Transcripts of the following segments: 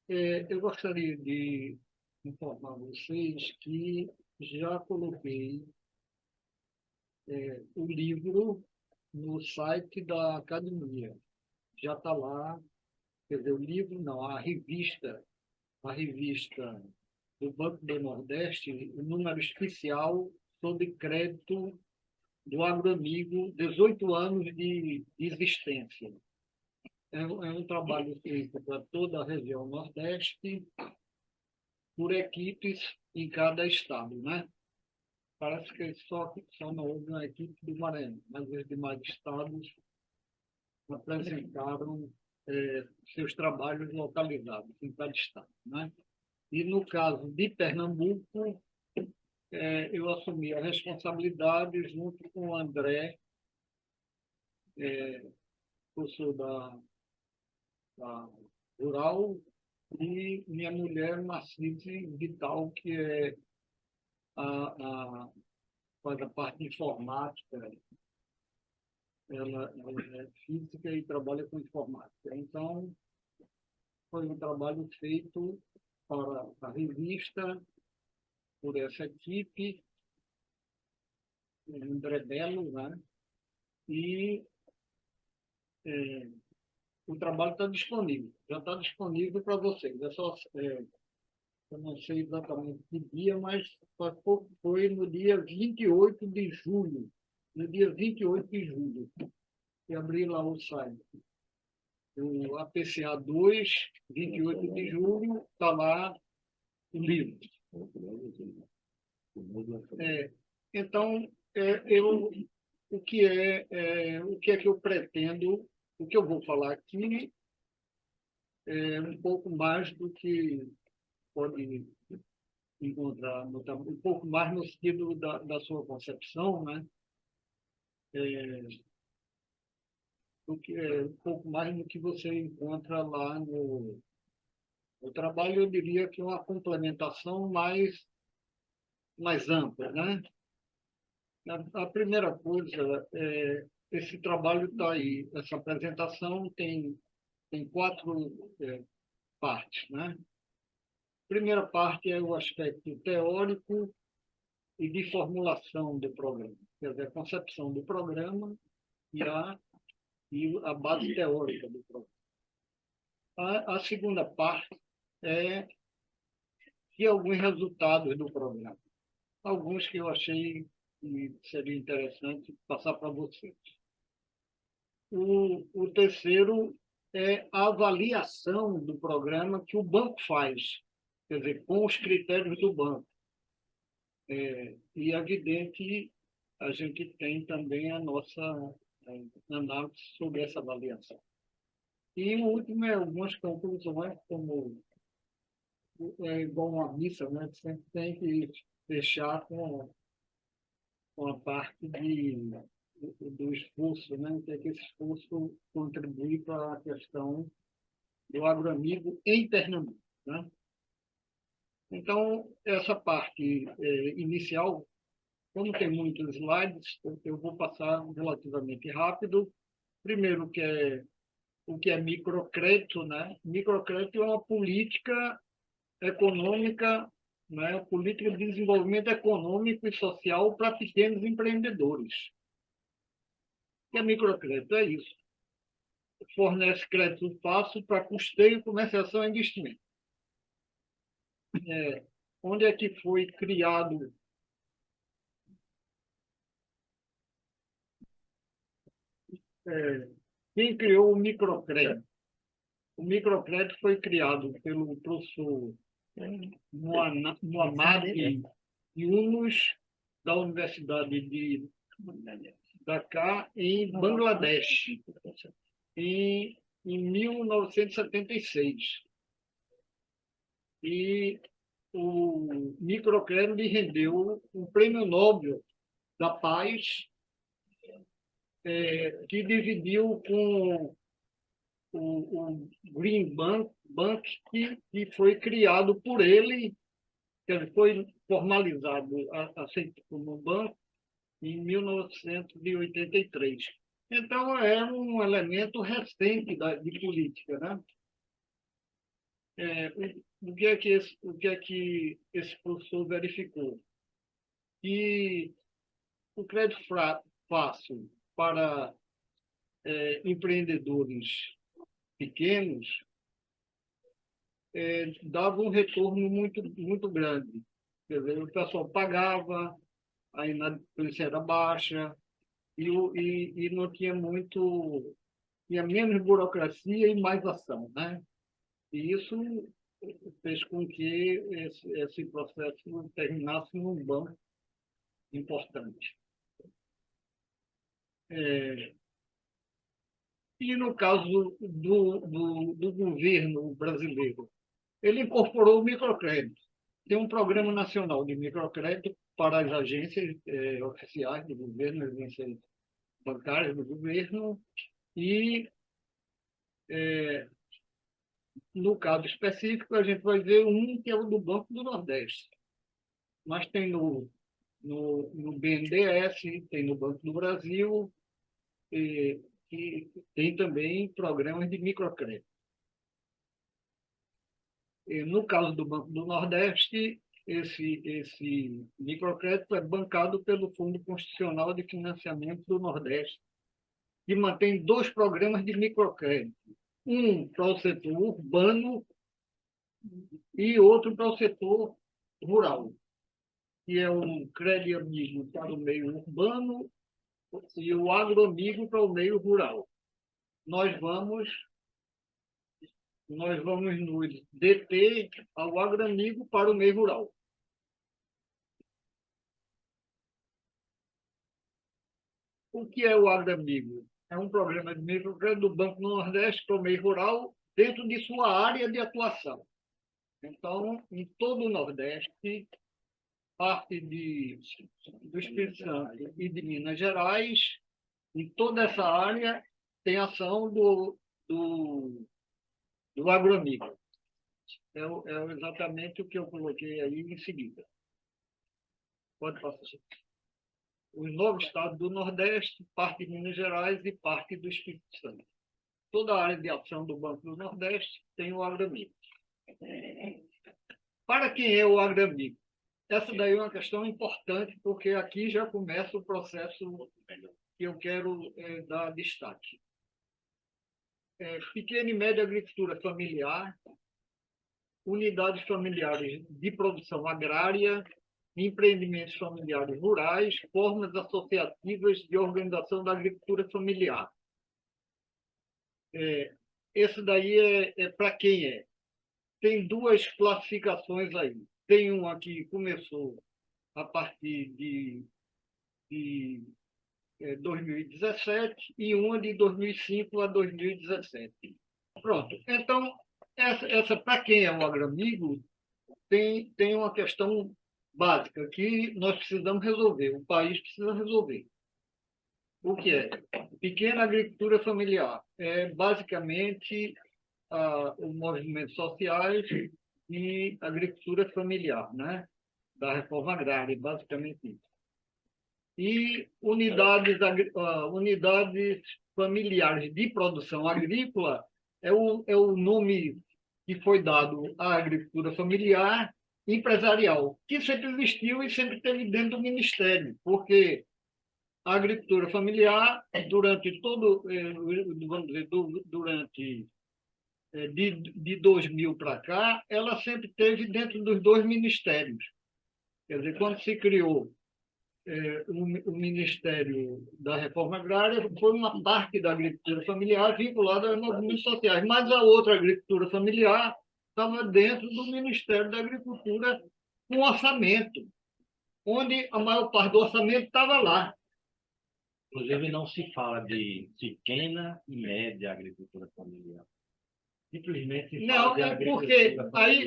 Eu gostaria de informar vocês que já coloquei o livro no site da academia. Já está lá, quer dizer, o livro não, a revista do Banco do Nordeste, o número especial sobre crédito do Agroamigo, 18 anos de existência. É um trabalho feito para toda a região Nordeste, por equipes em cada estado, né? Parece que só não houve uma equipe do Maranhão, mas os demais estados apresentaram seus trabalhos localizados em cada estado, né? E no caso de Pernambuco, eu assumi a responsabilidade junto com o André, professor da Rural, e minha mulher, Marcise Vital, que faz a parte de informática. Ela é física e trabalha com informática. Então, foi um trabalho feito para a revista, por essa equipe, André Belo, né? E é, o trabalho está disponível, já está disponível para vocês. Eu não sei exatamente que dia, mas foi no dia 28 de julho. No dia 28 de julho, eu abri lá o site. O APCA 2, 28 de julho, está lá o livro. Então, o que é que eu pretendo, o que eu vou falar aqui é um pouco mais do que pode encontrar um pouco mais no sentido da sua concepção, né? Um pouco mais do que você encontra lá no trabalho, eu diria que é uma complementação mais ampla, né? A primeira coisa esse trabalho está aí, essa apresentação tem quatro partes, né? A primeira parte é o aspecto teórico e de formulação do programa, quer dizer, a concepção do programa e a base teórica do programa. A segunda parte é de alguns resultados do programa, alguns que eu achei que seria interessante passar para vocês. O terceiro é a avaliação do programa que o banco faz, quer dizer, com os critérios do banco. E é evidente, a gente tem também a nossa análise sobre essa avaliação. E o último é algumas conclusões, como é igual uma missa, né? Sempre tem que fechar com a parte do esforço, né? Que esse esforço contribui para a questão do agroamigo em Pernambuco, né? Então, essa parte inicial, como tem muitos slides, eu vou passar relativamente rápido. Primeiro, o que é microcrédito, né? Microcrédito é uma política econômica, né? Política de desenvolvimento econômico e social para pequenos empreendedores. O que é microcrédito? É isso. Fornece crédito fácil para custeio, comercialização e investimento. Onde é que foi criado quem criou o microcrédito? O microcrédito foi criado pelo professor Muhammad Yunus, da Universidade de Dhaka, em Bangladesh, em 1976. E o microcrédito lhe rendeu um prêmio Nobel da Paz, que dividiu com o Green Bank que foi criado por ele, que foi formalizado, aceito como banco, em 1983. Então, é um elemento recente de política, né? o que é que esse professor verificou? Que o crédito fácil para empreendedores pequenos dava um retorno muito grande. Quer dizer, o pessoal pagava, a inadimplência era baixa e não tinha tinha menos burocracia e mais ação, né? E isso fez com que esse processo terminasse num banco importante. E no caso do governo brasileiro, ele incorporou o microcrédito. Tem um programa nacional de microcrédito para as agências oficiais do governo, agências bancárias do governo, e, no caso específico, a gente vai ver um que é o do Banco do Nordeste. Mas tem no BNDES, tem no Banco do Brasil, e tem também programas de microcrédito. E no caso do Banco do Nordeste, esse microcrédito é bancado pelo Fundo Constitucional de Financiamento do Nordeste, que mantém dois programas de microcrédito. Um para o setor urbano e outro para o setor rural, que é um crédito amigo para o meio urbano e o agroamigo para o meio rural. Nós vamos nos deter ao agroamigo para o meio rural. O que é o agroamigo? É um programa de microcrédito do Banco do Nordeste para o meio rural dentro de sua área de atuação. Então, em todo o Nordeste, parte do Espírito Santo e de Minas Gerais, em toda essa área, tem ação do agroamigo. É exatamente o que eu coloquei aí em seguida. Pode passar. Os 9 estados do Nordeste, parte de Minas Gerais e parte do Espírito Santo. Toda a área de ação do Banco do Nordeste tem o agroamigo. Para quem é o agroamigo? Essa daí é uma questão importante, porque aqui já começa o processo que eu quero dar destaque. Pequena e média agricultura familiar, unidades familiares de produção agrária, empreendimentos familiares rurais, formas associativas de organização da agricultura familiar. Esse daí é para quem é. Tem duas classificações aí. Tem uma que começou a partir de 2017 e uma de 2005 a 2017. Pronto. Então, essa para quem é um agroamigo, tem uma questão básica que nós precisamos resolver, o país precisa resolver. O que é? Pequena agricultura familiar. É basicamente os movimentos sociais e agricultura familiar, né? Da reforma agrária, basicamente isso. E unidades familiares de produção agrícola é o nome que foi dado à agricultura familiar empresarial, que sempre existiu e sempre esteve dentro do Ministério, porque a agricultura familiar, durante todo, vamos dizer, durante de 2000 para cá, ela sempre esteve dentro dos dois ministérios. Quer dizer, quando se criou o Ministério da Reforma Agrária, foi uma parte da agricultura familiar vinculada aos movimentos sociais, mas a outra agricultura familiar estava dentro do Ministério da Agricultura com orçamento, onde a maior parte do orçamento estava lá. Inclusive, não se fala de pequena e média agricultura familiar. Simplesmente se fala não, é porque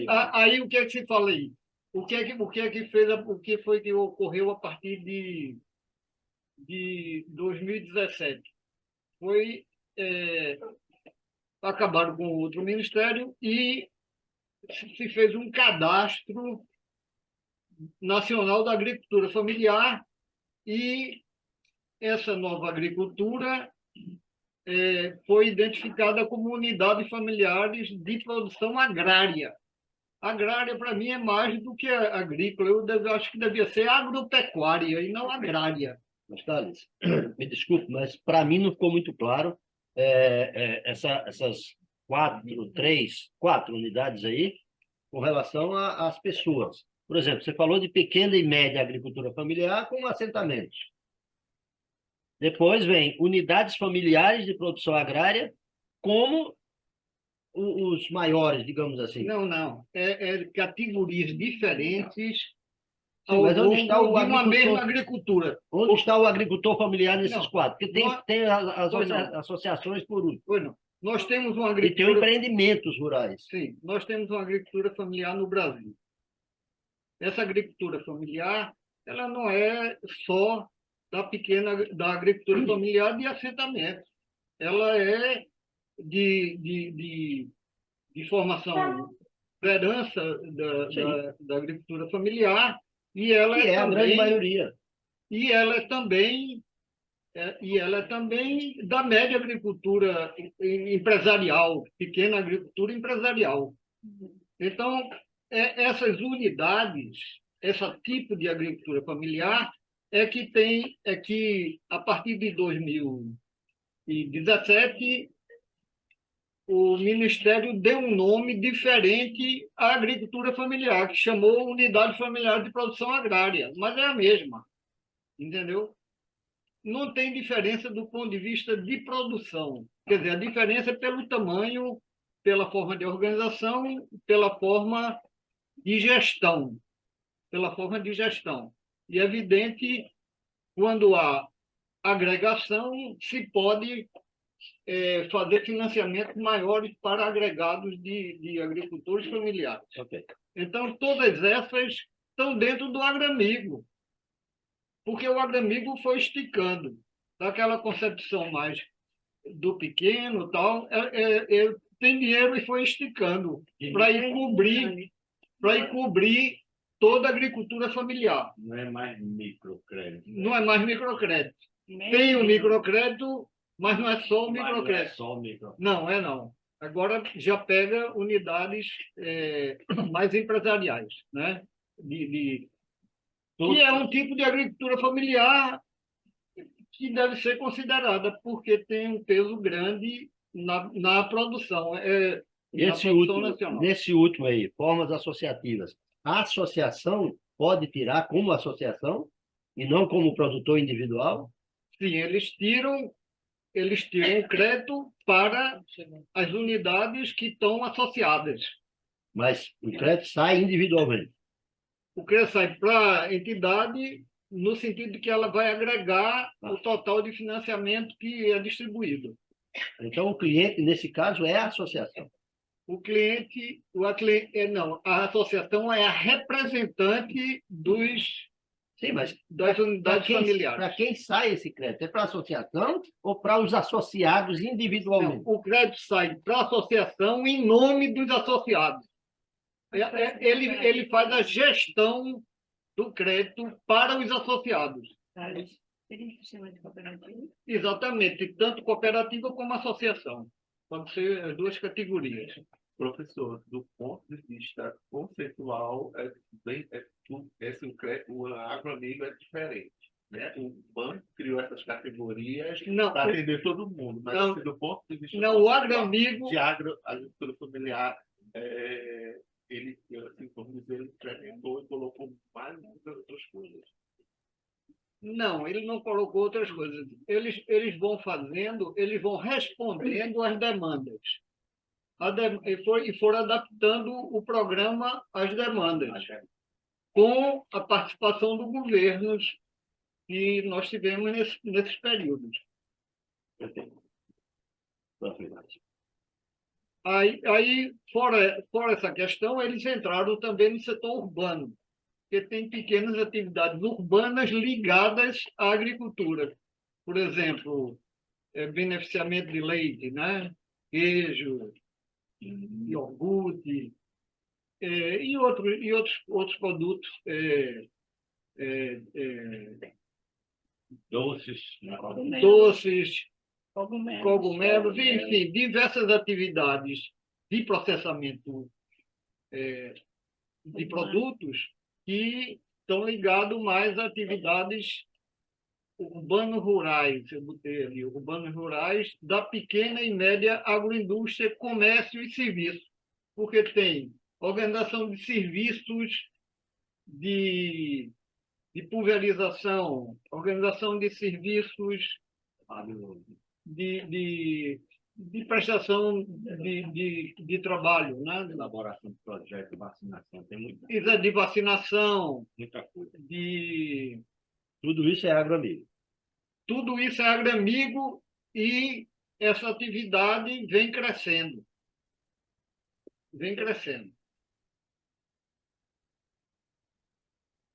aí o que é que se fala aí? O que foi que ocorreu a partir de 2017? Foi acabaram com outro ministério e se fez um cadastro nacional da agricultura familiar, e essa nova agricultura foi identificada como unidades familiares de produção agrária. Agrária, para mim, é mais do que agrícola. Acho que devia ser agropecuária e não agrária. Mas, Thales, me desculpe, mas para mim não ficou muito claro essas quatro unidades aí com relação às pessoas. Por exemplo, você falou de pequena e média agricultura familiar com assentamentos. Depois vem unidades familiares de produção agrária, como os maiores, digamos assim. Não. É categorias diferentes Sim, ao mas onde longo está o de uma mesma agricultor? agricultura. Onde está o agricultor familiar nesses Não, quatro? Porque nós- tem as pois não. associações por último. Pois não. Nós temos uma E tem o agricultura, empreendimentos rurais. sim, nós temos uma agricultura familiar no Brasil. Essa agricultura familiar, ela não é só da agricultura familiar de assentamento. Ela é de formação da herança da agricultura familiar e ela Que é é a grande também maioria. e ela é também da média agricultura empresarial, pequena agricultura empresarial. Então, essas unidades, esse tipo de agricultura familiar é que a partir de 2017 o Ministério deu um nome diferente à agricultura familiar, que chamou Unidade Familiar de Produção Agrária, mas é a mesma, entendeu? Não tem diferença do ponto de vista de produção. Quer dizer, a diferença é pelo tamanho, pela forma de organização, pela forma de gestão. Pela forma de gestão. E é evidente, quando há agregação, se pode fazer financiamentos maiores para agregados de agricultores familiares. Okay. Então, todas essas estão dentro do agramigo, porque o agramigo foi esticando daquela concepção mais do pequeno, tal, tem dinheiro e foi esticando para ir cobrir toda a agricultura familiar. Não é mais microcrédito. Não é mais microcrédito. Tem o microcrédito, mas não é só o microcrédito. Não é só o microcrédito. Não, não. Agora já pega unidades mais empresariais, né? Que é um tipo de agricultura familiar que deve ser considerada, porque tem um peso grande na produção, na produção nacional. Nesse último aí, formas associativas. A associação pode tirar como associação e não como produtor individual? Sim, eles tiram o crédito para as unidades que estão associadas. Mas o crédito sai individualmente. O crédito sai para a entidade no sentido de que ela vai agregar o total de financiamento que é distribuído. Então, o cliente, nesse caso, é a associação. A associação é a representante Sim, mas das unidades familiares. Para quem sai esse crédito? É para a associação ou para os associados individualmente? Não, o crédito sai para a associação em nome dos associados. Ele faz a gestão do crédito para os associados. Seria sistema de cooperativa? Exatamente, tanto cooperativa como associação. Pode ser as duas categorias. Professor, do ponto de vista conceitual, o agroamigo é diferente. Né? O banco criou essas categorias para atender todo mundo, mas não, do ponto de vista o agroamigo de agricultura familiar, ele, assim, vamos dizer, ele implementou e colocou mais outras coisas. Não, ele não colocou outras coisas. Eles vão fazendo, eles vão respondendo às demandas. E foram adaptando o programa às demandas, com a participação do governo que nós tivemos nesses períodos. Aí fora essa questão, eles entraram também no setor urbano, porque tem pequenas atividades urbanas ligadas à agricultura. Por exemplo, beneficiamento de leite, né? Queijo, iogurte, e outros produtos. Doces. Doces, cogumelos, enfim, diversas atividades de processamento de produtos que estão ligados mais a atividades urbano-rurais, eu botei ali, urbano-rurais, da pequena e média agroindústria, comércio e serviço, porque tem organização de serviços de pulverização, organização de serviços de prestação de trabalho, né? Elaboração de projeto, vacinação, tem muita, De vacinação, muita coisa. Tudo isso é agroamigo. tudo isso é agramigo e essa atividade vem crescendo. Vem crescendo.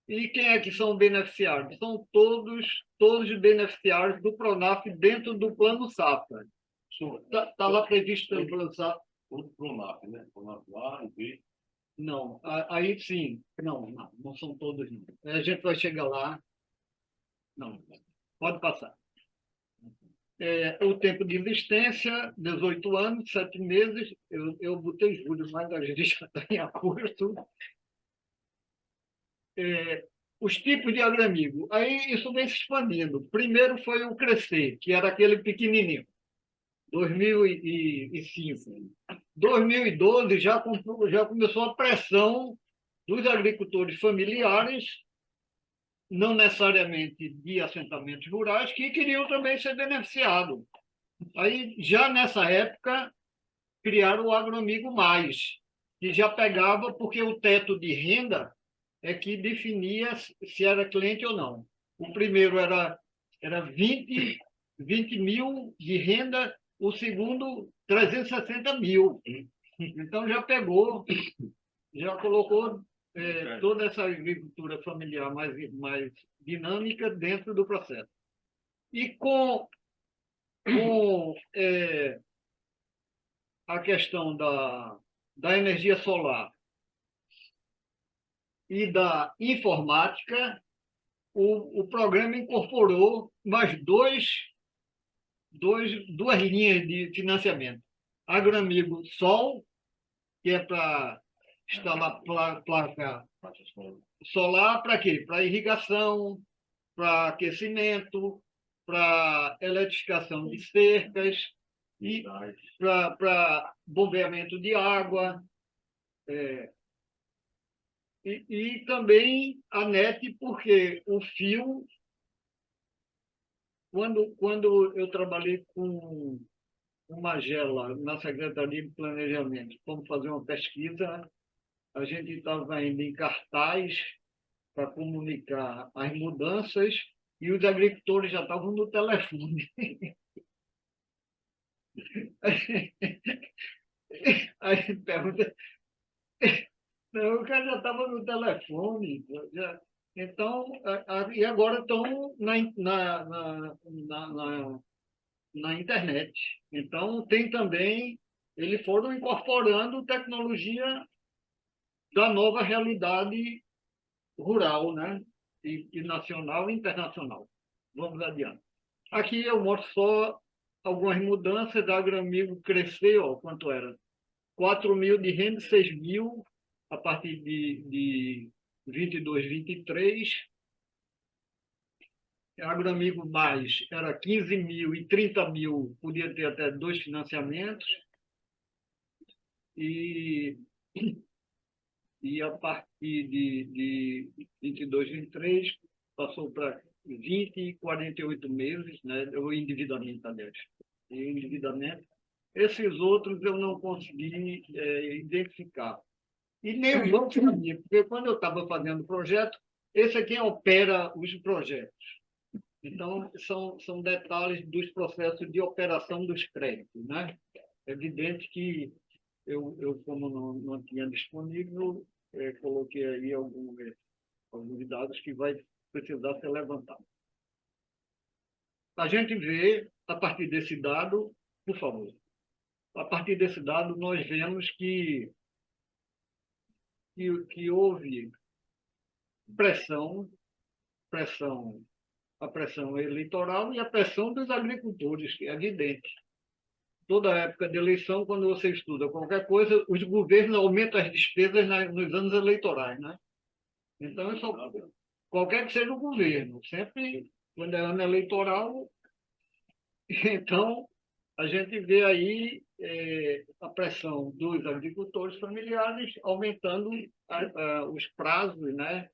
E quem é que são beneficiários? São todos os beneficiários do Pronaf dentro do Plano Safra. Está lá previsto no Plano Safra? Tudo para o NAP, né? O NAP lá, o B. Não, aí sim. Não são todos. Não. A gente vai chegar lá. Não, pode passar. O tempo de existência, 18 anos, 7 meses. Eu botei julho, mas a gente já está em agosto. Os tipos de agramigo. Aí isso vem se expandindo. Primeiro foi o Crescer, que era aquele pequenininho, 2005. 2012 já começou a pressão dos agricultores familiares, não necessariamente de assentamentos rurais, que queriam também ser beneficiados. Aí, já nessa época, criaram o Agroamigo Mais, que já pegava, porque o teto de renda é que definia se era cliente ou não. O primeiro era 20 mil de renda, o segundo 360 mil. Então já pegou, já colocou toda essa agricultura familiar mais dinâmica dentro do processo. E com a questão da energia solar e da informática, o programa incorporou mais duas linhas de financiamento. Agroamigo Sol, que é para instalar placa solar, para quê? Para irrigação, para aquecimento, para eletrificação de cercas e para bombeamento de água. E também a NET, porque o fio, quando eu trabalhei com o Magela na Secretaria de Planejamento, fomos fazer uma pesquisa, a gente estava indo em cartaz para comunicar as mudanças e os agricultores já estavam no telefone. Aí a gente pergunta, não, o cara já estava no telefone. Então, e agora estão na internet. Então, tem também, eles foram incorporando tecnologia da nova realidade rural, né? E nacional e internacional. Vamos adiante. Aqui eu mostro só algumas mudanças. Da Agroamigo cresceu, quanto era? 4 mil de renda, 6 mil a partir de 22, 23. Agroamigo Mais era 15 mil e 30 mil, podia ter até 2 financiamentos. E a partir de 22, 23, passou para 20 e 48 meses, né? O endividamento, aliás. E endividamento. Esses outros eu não consegui identificar. E nem o banco sabia, porque quando eu estava fazendo o projeto, esse é quem opera os projetos. Então, são detalhes dos processos de operação dos créditos, né? É evidente que eu como não tinha disponível, coloquei aí alguns dados que vai precisar ser levantado. A gente vê, a partir desse dado, por favor, a partir desse dado, nós vemos que houve pressão a pressão eleitoral e a pressão dos agricultores, que é evidente. Toda época de eleição, quando você estuda qualquer coisa, os governos aumentam as despesas nos anos eleitorais, né? Então, isso, qualquer que seja o governo, sempre, quando é ano eleitoral, então, a gente vê aí a pressão dos agricultores familiares aumentando os prazos, né?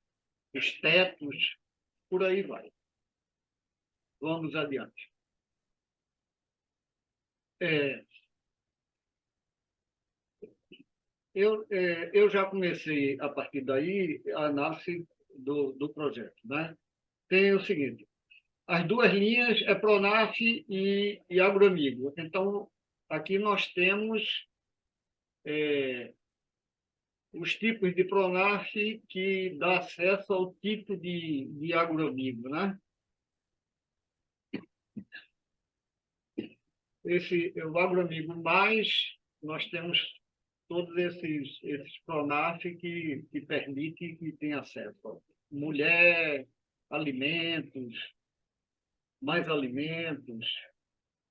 Os tetos, por aí vai. Vamos adiante. Eu já comecei, a partir daí, a análise do projeto, né? Tem o seguinte, as duas linhas é Pronaf e Agroamigo. Então, aqui nós temos os tipos de Pronaf que dá acesso ao tipo de Agroamigo, né? O Agroamigo Mais, nós temos todos esses Pronaf que permitem que tenha acesso. Mulher, alimentos, mais alimentos,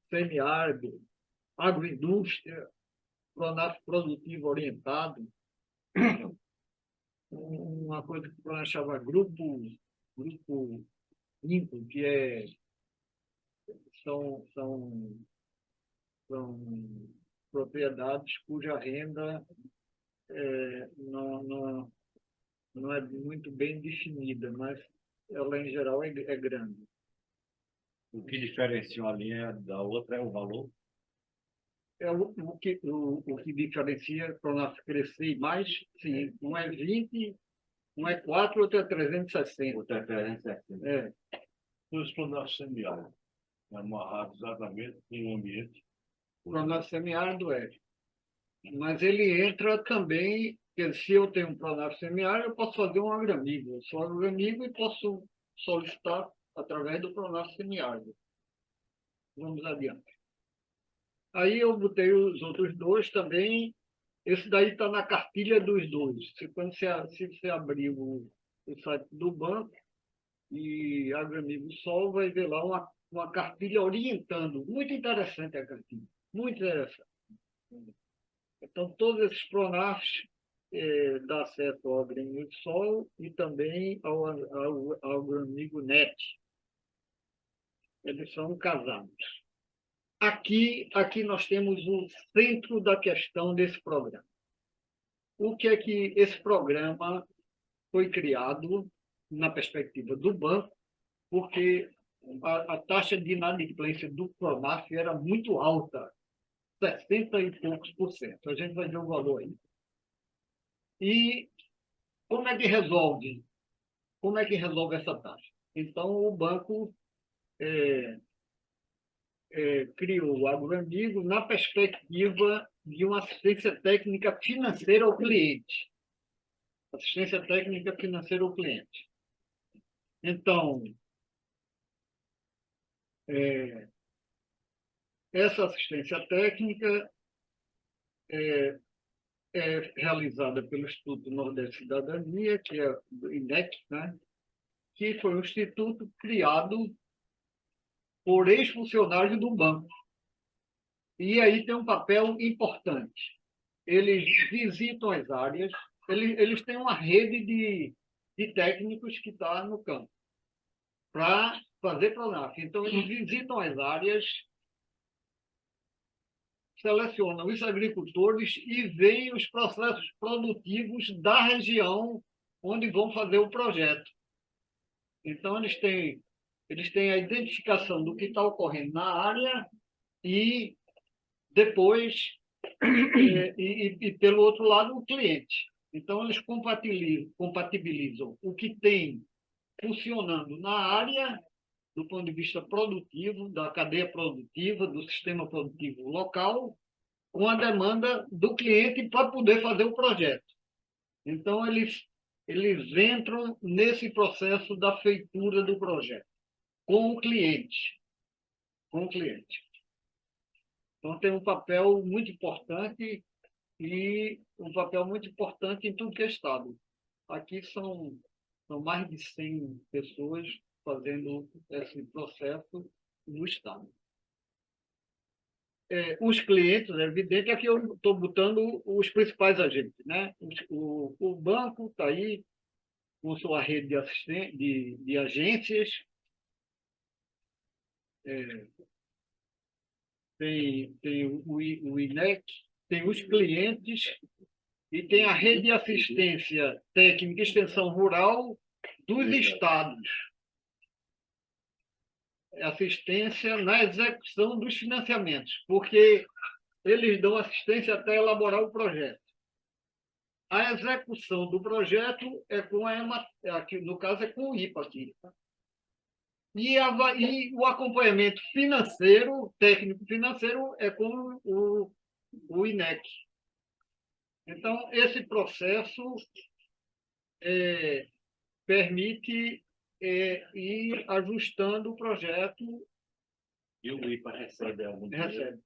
semiárido, agroindústria, Pronaf produtivo orientado, uma coisa que o Pronaf chama grupo INCO, são, são, são propriedades cuja renda não é muito bem definida, mas ela, em geral, é grande. O que diferencia uma linha da outra é o valor? O que diferencia para nós crescer mais, sim, um é 20, um é 4, outro é 360. Outra é 360. É. Os planos semiáridos, amarrados exatamente em um ambiente. Para nós semiárido é. Mas ele entra também, porque se eu tenho um Pronaf semiárido, eu posso fazer um Agroamigo. Eu sou Agroamigo e posso solicitar através do Pronaf semiárido. Vamos adiante. Aí eu botei os outros dois também. Esse daí está na cartilha dos dois. Se você abrir o site do banco e Agroamigo Sol, vai ver lá uma cartilha orientando. Muito interessante a cartilha. Muito interessante. Então, todos esses Pronafs dão acesso ao Agroamigo Sol e também ao Agroamigo Net. Eles são casados. Aqui nós temos o centro da questão desse programa. O que é que esse programa foi criado na perspectiva do banco, porque a taxa de inadimplência do Pronaf era muito alta, 60 e poucos por cento. A gente vai ver o valor aí. E como é que resolve? Como é que resolve essa taxa? Então, o banco criou o Agroamigo na perspectiva de uma assistência técnica financeira ao cliente. Assistência técnica financeira ao cliente. Então, essa assistência técnica é realizada pelo Instituto Nordeste Cidadania, que é o INEC, né? Que foi um instituto criado por ex-funcionários do banco. E aí tem um papel importante. Eles visitam as áreas, eles têm uma rede de técnicos que está no campo para fazer Pronaf. Então, eles visitam as áreas, selecionam os agricultores e veem os processos produtivos da região onde vão fazer o projeto. Então, eles têm a identificação do que está ocorrendo na área e depois, e pelo outro lado, o cliente. Então, eles compatibilizam o que tem funcionando na área, do ponto de vista produtivo, da cadeia produtiva, do sistema produtivo local, com a demanda do cliente para poder fazer o projeto. Então, eles entram nesse processo da feitura do projeto, com o cliente. Com o cliente. Então, tem um papel muito importante e um papel muito importante em tudo que é Estado. Aqui são mais de 100 pessoas fazendo esse processo no Estado. Os clientes, é evidente, aqui eu estou botando os principais agentes, né? O banco está aí com sua rede de agências, tem o INEC, tem os clientes e tem a rede de assistência técnica e extensão rural dos estados. Assistência na execução dos financiamentos, porque eles dão assistência até elaborar o projeto. A execução do projeto é com a aqui, no caso, é com o IPA aqui. E o acompanhamento financeiro, técnico financeiro, é com o INEC. Então, esse processo permite ir ajustando o projeto. E o IPA recebe algum dinheiro?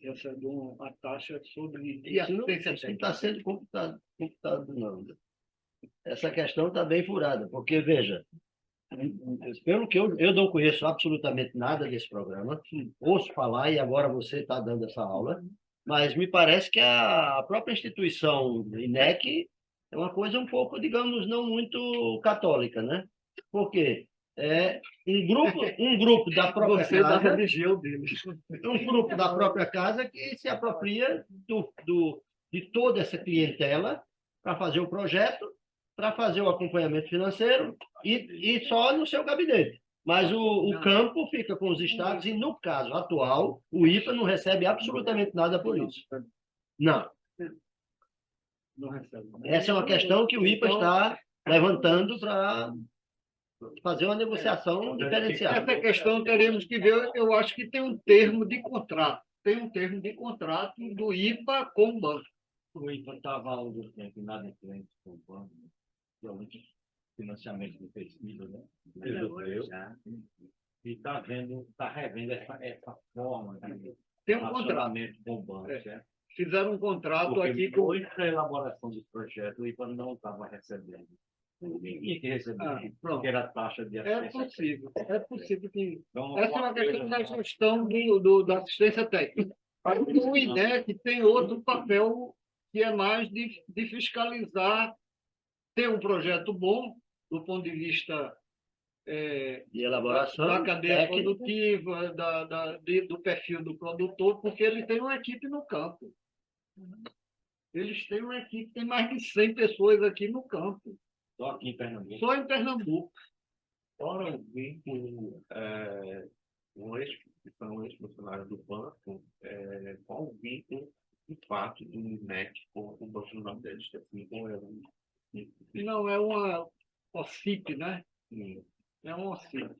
Recebe uma taxa sobre Isso não está sendo computado, não. Essa questão está bem furada, porque, veja, pelo que eu não conheço absolutamente nada desse programa, ouço falar e agora você está dando essa aula, mas me parece que a própria instituição INEC é uma coisa um pouco, digamos, não muito católica, né? Por quê? Um grupo da própria Você da casa, religião deles. um grupo da própria casa que se apropria de toda essa clientela para fazer o projeto, para fazer o acompanhamento financeiro e só no seu gabinete. Mas o campo fica com os estados e, no caso atual, o IPA não recebe absolutamente nada por isso. Não. Não recebe. Essa é uma questão que o IPA está levantando para fazer uma negociação diferenciada. Essa questão teremos que ver, eu acho que tem um termo de contrato. Tem um termo de contrato do IPA com o banco. O IPA estava há algum tempo inadimplente com o banco, realmente financiamento de pesquisa, né? Resolveu. E está revendo essa forma de Tem um contrato. relacionamento com o banco, certo? Fizeram um contrato Porque aqui com. depois da elaboração do projeto, o IPA não estava recebendo. Ninguém que recebeu, pronto. porque era a taxa de É assistência. possível que. Então, Essa é uma questão da gestão da assistência técnica. O INEC tem outro papel que é mais de fiscalizar, ter um projeto bom, do ponto de vista De elaboração da cadeia técnica. produtiva, do perfil do produtor, porque ele tem uma equipe no campo. Eles têm uma equipe, tem mais de 100 pessoas aqui no campo, só aqui em Pernambuco. só em Pernambuco. Fora o vínculo, que são um ex-funcionários do banco, qual o vínculo, de fato, do INEC com o Banco do Nordeste? Assim, com Não, é uma OCIP, né? É uma OCIP.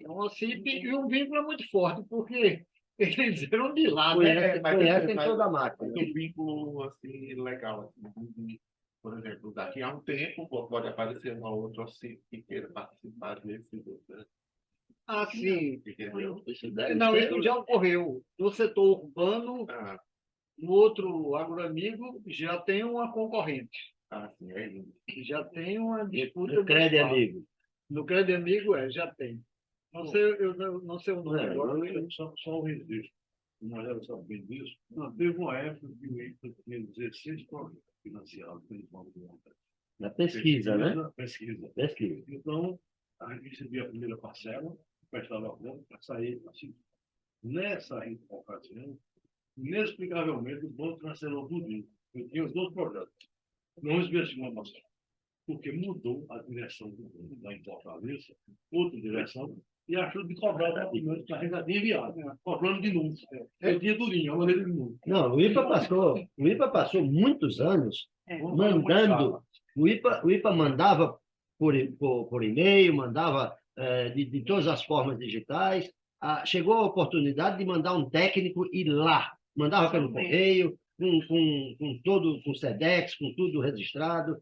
É uma OCIP e um vínculo é muito forte, porque eles eram de lá, né? Conhecem toda a máquina. Tem um vínculo assim, legal. Assim, por exemplo, daqui a um tempo pode aparecer uma outra OCIP que queira participar desse grupo. Né? Ah, sim. Entendeu? Não, isso já ocorreu. No setor urbano, no outro agroamigo, já tem uma concorrente. Sim, é isso. Já tem uma disputa. No Crédito Amigo. No Crédito Amigo, já tem. Não sei, eu não sei o nome agora. Só um registro. Nós já sabemos disso. Teve uma época que o IPA tinha 16 projetos financiados pelo Banco do Nordeste. Na pesquisa, né? Pesquisa. Pesquisa. Então, a gente recebia a primeira parcela, prestava a conta para sair assim. Nessa ocasião, inexplicavelmente, o banco cancelou tudo. Eu tinha os dois projetos. Não recebi a segunda parcela. Porque mudou a direção do banco lá em Fortaleza, outra direção, e achou de cobrar o documento carregadinho enviado, cobrando de novo. Eu tinha durinho, a maneira de novo. Não, o IPA passou muitos anos mandando. O IPA mandava por e-mail, mandava de todas as formas digitais. Chegou a oportunidade de mandar um técnico ir lá. Mandava pelo correio, com SEDEX, com tudo registrado.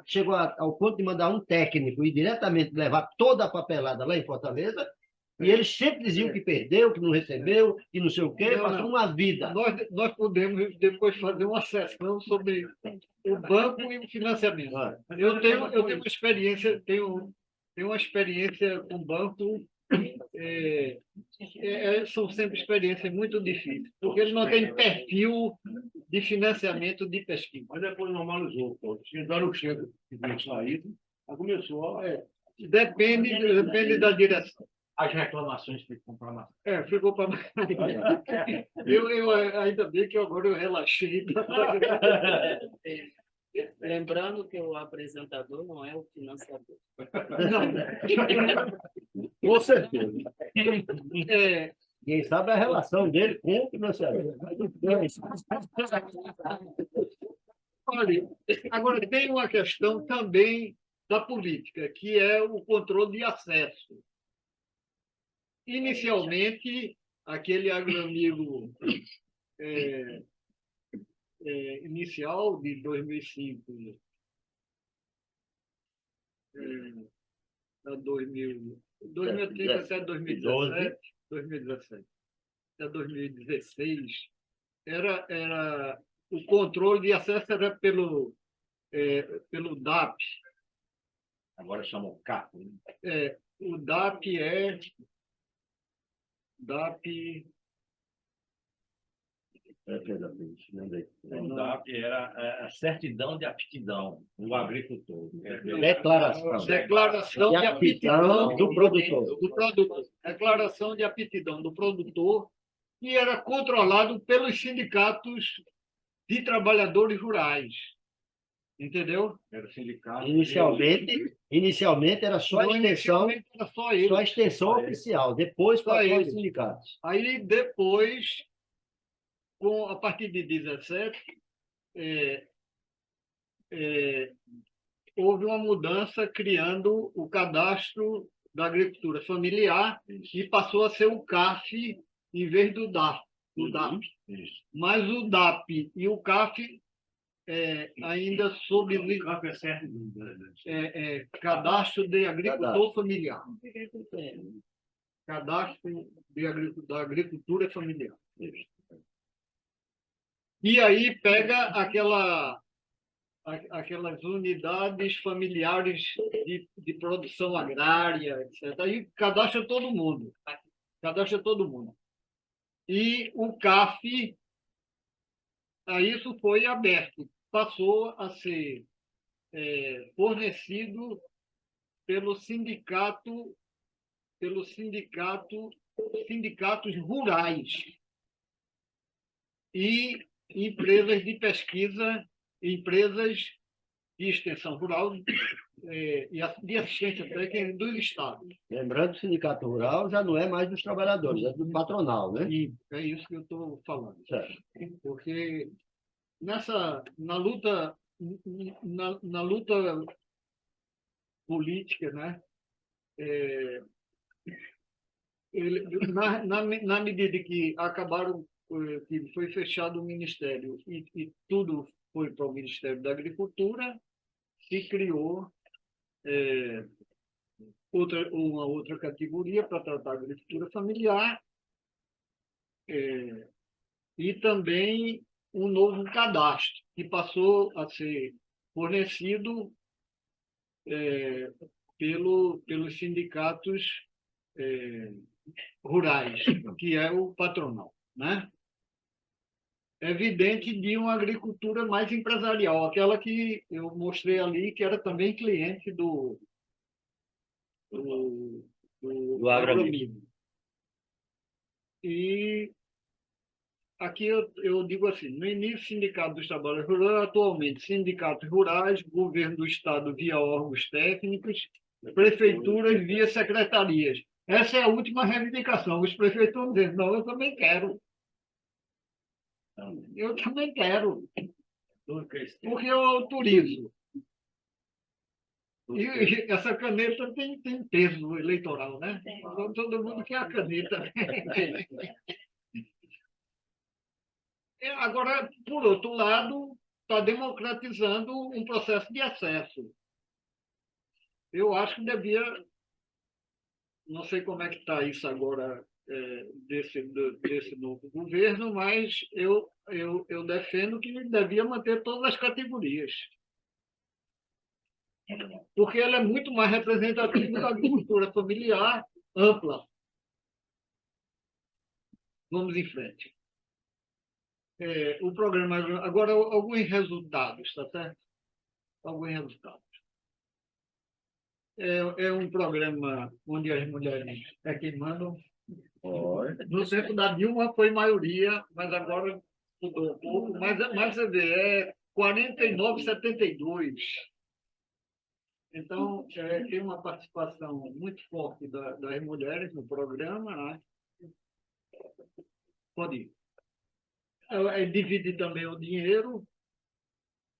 Chegou ao ponto de mandar um técnico e diretamente levar toda a papelada lá em Fortaleza. E eles sempre diziam que perdeu, que não recebeu, que não sei o quê, passou uma vida. Nós podemos depois fazer uma sessão sobre o banco e o financiamento. Eu tenho uma experiência, tenho Tenho uma experiência com banco, são sempre experiências muito difíceis, porque eles não têm perfil de financiamento de pesquisa. Mas depois normalizou. Pô. Entraram o cheque que tinha saído, aí começou a... Depende da direção. As reclamações ficam para mais. Ficou para mais. Eu ainda bem que agora eu relaxei. Lembrando que o apresentador não é o financiador. Com certeza. É, Quem sabe a relação dele com o financiador. olha, agora tem uma questão também da política, que é o controle de acesso. Inicialmente, aquele agroamigo inicial de 2005 a 2030 até 2017, 2017 até 2016, era o controle de acesso era pelo DAP. Agora chamam CAP. Né? O DAP é DAP. O DAP era a certidão de aptidão do agricultor. Declaração de aptidão do produtor. Declaração de aptidão do produtor, e era controlado pelos sindicatos de trabalhadores rurais. Entendeu? Era sindicato. Inicialmente era só a extensão, era só ele. só a extensão oficial, depois Só passou ele. os sindicatos. Aí depois, a partir de 17, houve uma mudança criando o cadastro da agricultura familiar e passou a ser o CAF em vez do DAP. Mas o DAP e o CAF ainda sob cadastro de agricultor familiar. Cadastro da agricultura familiar. E aí pega aquelas unidades familiares de produção agrária, etc. Aí cadastra todo mundo. E o CAF, isso foi aberto. Passou a ser fornecido sindicatos rurais e empresas de pesquisa, empresas de extensão rural e de assistência técnica do Estado. Lembrando que o sindicato rural já não é mais dos trabalhadores, é do patronal, né? E é isso que eu estou falando. Certo. Porque na luta política, né? Na medida que acabaram, que foi fechado o Ministério e tudo foi para o Ministério da Agricultura, se criou uma outra categoria para tratar a agricultura familiar e também um novo cadastro, que passou a ser fornecido pelos sindicatos rurais, que é o patronal, né? É evidente de uma agricultura mais empresarial, aquela que eu mostrei ali, que era também cliente do agroamigo. E aqui eu digo assim, no início, Sindicato dos Trabalhadores Rurais, atualmente, sindicatos rurais, governo do Estado via órgãos técnicos, prefeituras via secretarias. Essa é a última reivindicação. Os prefeitos estão dizendo, não, eu também quero. Eu também quero. Porque eu autorizo. E essa caneta tem peso eleitoral, né? Então, todo mundo quer a caneta. Agora, por outro lado, está democratizando um processo de acesso. Eu acho que devia, não sei como é que está isso agora desse novo governo, mas eu defendo que devia manter todas as categorias. porque ela é muito mais representativa da agricultura familiar ampla. Vamos em frente. O programa, agora, alguns resultados, tá certo? Alguns resultados. É um programa onde as mulheres é quem mandam. No tempo da Dilma foi maioria, mas agora mudou um pouco. Mas você vê, é 49,72. Então, tem uma participação muito forte das mulheres no programa, né? Pode ir. Divide também o dinheiro,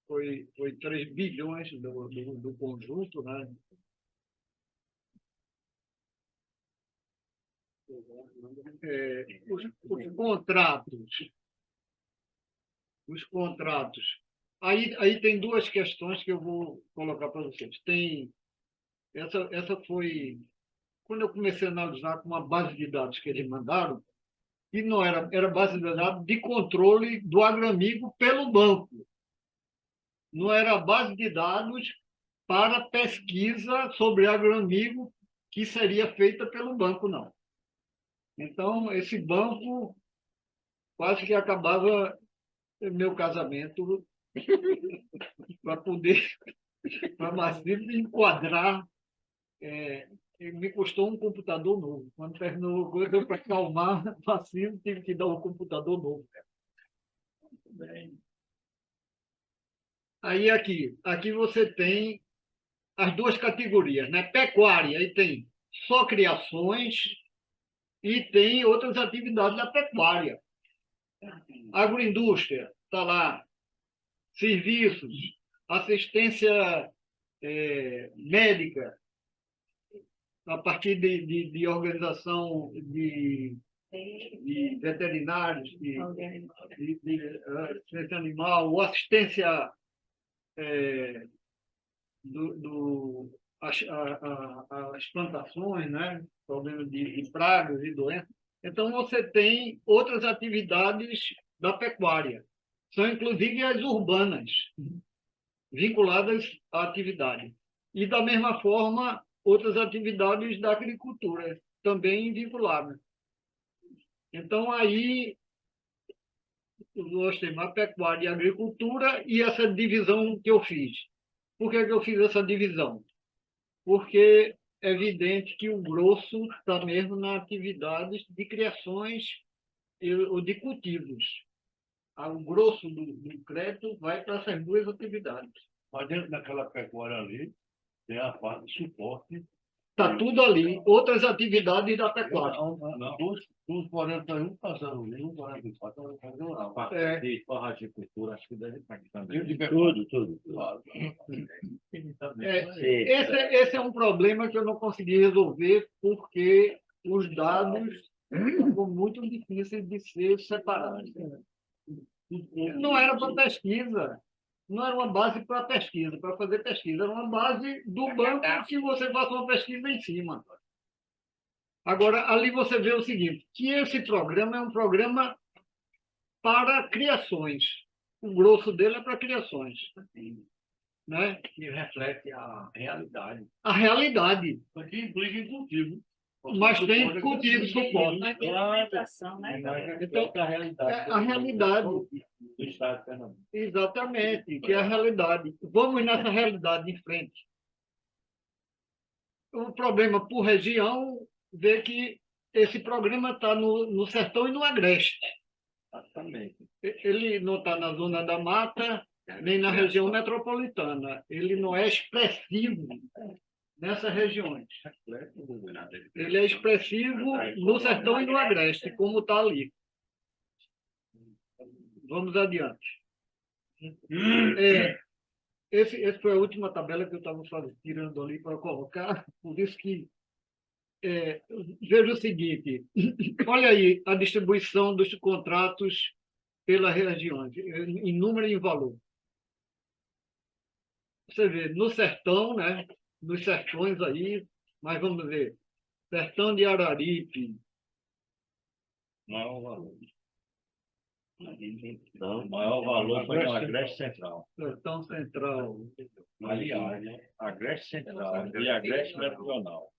foi 3 bilhões do conjunto, né? Os contratos. Aí tem duas questões que eu vou colocar para vocês. Essa foi quando eu comecei a analisar com uma base de dados que eles mandaram, e não era base de dados de controle do agramigo pelo banco. Não era base de dados para pesquisa sobre agramigo que seria feita pelo banco, não. Então, esse banco quase que acabava meu casamento para poder, para Massimo enquadrar. Me custou um computador novo. Quando terminou a coisa, para acalmar, Massimo tive que dar um computador novo. Aí aqui você tem as duas categorias, né? Pecuária, aí tem só criações e tem outras atividades da pecuária. Agroindústria, está lá. Serviços, assistência médica, a partir de organização de veterinários, de assistência animal, ou assistência às plantações, né? Problema de pragas e doenças. Então, você tem outras atividades da pecuária. São, inclusive, as urbanas, vinculadas à atividade. E, da mesma forma, outras atividades da agricultura, também vinculadas. Então, aí, nós temos a pecuária e a agricultura e essa divisão que eu fiz. Por que eu fiz essa divisão? Porque é evidente que o grosso está mesmo nas atividades de criações ou de cultivos. O grosso do crédito vai para essas duas atividades. Mas dentro daquela pecuária ali, tem a parte de suporte. Está tudo ali. Outras atividades da pecuária. Dos 41 passando ali, 44 A parte de forragicultura, acho que deve estar aqui também. Tudo. Claro. Esse é um problema que eu não consegui resolver porque os dados são muito difíceis de ser separados. Não era para pesquisa, não era uma base para pesquisa, para fazer pesquisa, era uma base do banco que você faça uma pesquisa em cima. Agora, ali você vê o seguinte, que esse programa é um programa para criações. O grosso dele é para criações. Né? Que reflete a realidade. A realidade. Aqui implica em cultivo. Mas tem cultivo, suporte. Alimentação, né? Então, a realidade. A realidade. Do Estado de Pernambuco. Exatamente, que é a realidade. Vamos nessa realidade em frente. O problema por região, vê que esse programa está no sertão e no agreste. Exatamente. Ele não está na zona da mata, nem na região metropolitana. Ele não é expressivo nessas regiões. Ele é expressivo no sertão e no agreste, como está ali. Vamos adiante. Essa foi a última tabela que eu estava tirando ali para colocar, por isso que veja o seguinte, olha aí a distribuição dos contratos pelas regiões, em número e em valor. Você vê, no sertão, né, nos sertões aí, mas vamos ver, sertão de Araripe, Não, Não. O maior valor foi no Agreste Central. Sertão Central. Aliás, né? Agreste Central e Agreste Meridional.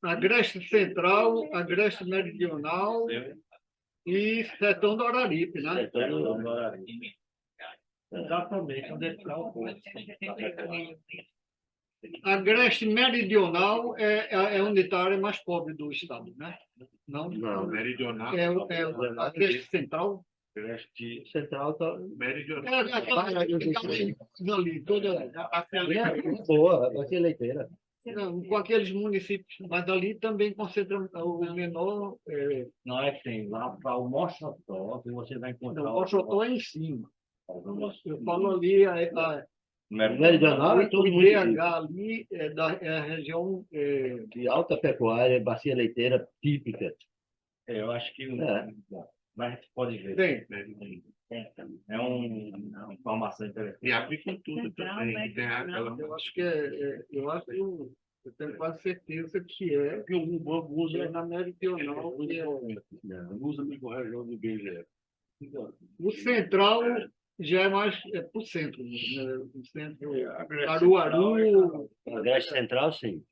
Agreste Central, Agreste Meridional e Sertão do Araripe, né? Exatamente onde está o posto. Agreste Meridional é onde está a área mais pobre do estado, né? Não, Não, Meridional. é o Agreste Central. Agreste Central tá. Meridional. Ali, toda, Boa, vai ser leiteira. não, com aqueles municípios, mas ali também concentra o menor. Não é assim, lá para o Mossoró, que você vai encontrar. Não, o Oxotó é em cima. Eu falo ali, Meridional é o todo muito IDH ali é a região. de alta pecuária, bacia leiteira típica. Eu acho que. É. Mas pode ver. Tem. É uma informação interessante. E a apicultura também. Tem aquela... Eu acho que eu tenho quase certeza que é. Porque o banco usa, Na meridional. Que é, usa a microrregião do IBGE. o central já é mais para o centro, né? O centro, Agreste Caruaru, Agreste Central, sim.